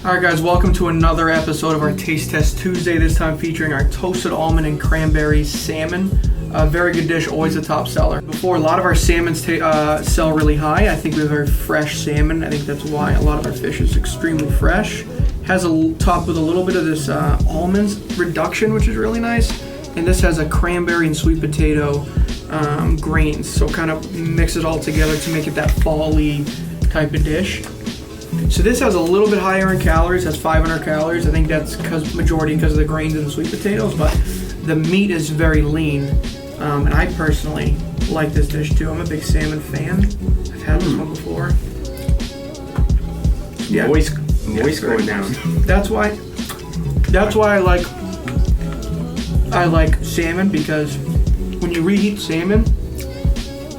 Alright guys, welcome to another episode of our Taste Test Tuesday, this time featuring our toasted almond and cranberry salmon. A very good dish, always a top seller. Before, a lot of our salmons sell really high. I think we have very fresh salmon. I think that's why a lot of our fish is extremely fresh. Has a top with a little bit of this almonds reduction, which is really nice. And this has a cranberry and sweet potato grains, so kind of mix it all together to make it that fall-y type of dish. So this has a little bit higher in calories, has 500 calories. I think that's majority because of the grains and the sweet potatoes, but the meat is very lean. And I personally like this dish too. I'm a big salmon fan. I've had this one before. Yeah, moist going down. That's why I like salmon, because when you reheat salmon,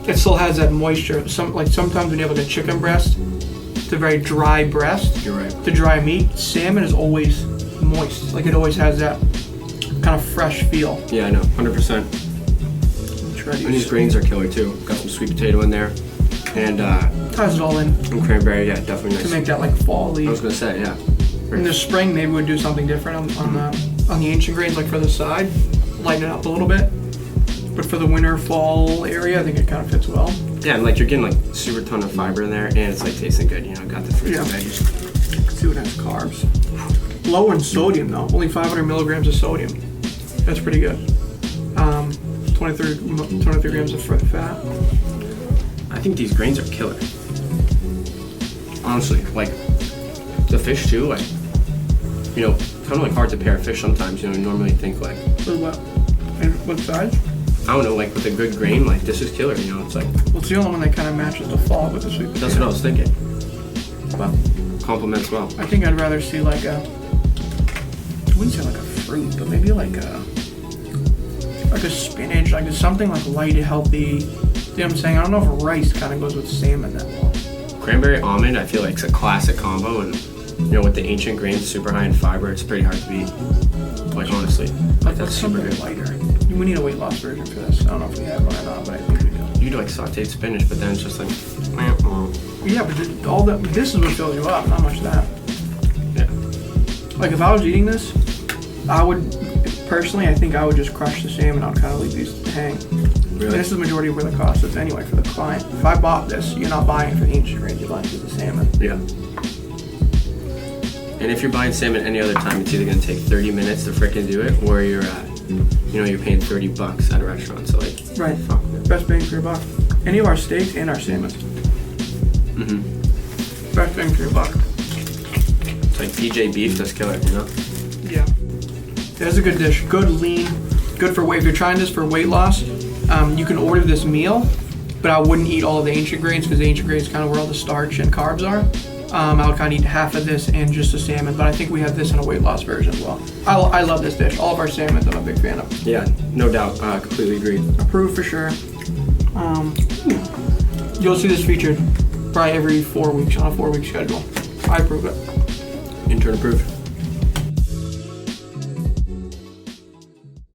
it still has that moisture. Sometimes when you have like a chicken breast, it's a very dry breast. You're right. The dry meat, salmon is always moist. Like it always has that kind of fresh feel. Yeah, I know, 100%. And these grains are killer too. Got some sweet potato in there, and ties it all in. And cranberry, yeah, definitely nice. To make that like fall-y. I was gonna say, yeah. In the spring, maybe we'd do something different on the ancient grains, like for the side, lighten it up a little bit. But for the winter, fall area, I think it kind of fits well. Yeah, and like you're getting like super ton of fiber in there, and it's like tasting good. You know, got the fruits and veggies. Let's see what has carbs. Low in sodium though, only 500 milligrams of sodium. That's pretty good. 23 grams of fat. I think these grains are killer. Honestly, like the fish too. Like, you know, kind of like hard to pair fish sometimes. You know, you normally think like. With what? And what size? I don't know, like with a good grain, like this is killer. You know, it's like. Well, it's the only one that kind of matches the fall with the sweet potato. That's what I was thinking. Well, complements well. I think I'd rather see like I wouldn't say like a fruit, but maybe like a spinach, like something like light, healthy. You know what I'm saying? I don't know if rice kind of goes with salmon that well. Cranberry almond, I feel like it's a classic combo, and you know, with the ancient grains super high in fiber, it's pretty hard to beat. Like honestly, like that's super good. Lighter. We need a weight loss version for this. I don't know if we have one or not, but I think we do. You do like sauteed spinach, but then it's just like. Yeah, but this is what fills you up, not much of that. Yeah. Like if I was eating this, I would personally, I think I would just crush the salmon. I'd kind of leave these to hang. Really? This is the majority of where the cost is anyway for the client. If I bought this, you're not buying it for the ancient grains, you're buying it for the salmon. Yeah. And if you're buying salmon any other time, it's either gonna take 30 minutes to frickin' do it, or you're paying $30 at a restaurant. So like, right. Fuck. Best bang for your buck. Any of our steaks and our salmon. Best bang for your buck. It's like DJ beef, that's killer, you know? Yeah. That's a good dish. Good, lean, good for weight. If you're trying this for weight loss, you can order this meal, but I wouldn't eat all of the ancient grains, because the ancient grains is kind of where all the starch and carbs are. I would kind of eat half of this and just the salmon, but I think we have this in a weight loss version as well. I love this dish. All of our salmon I'm a big fan of. Yeah, no doubt. Completely agree. Approved for sure. You'll see this featured probably every 4 weeks on a 4-week schedule. I approve it. Intern approved.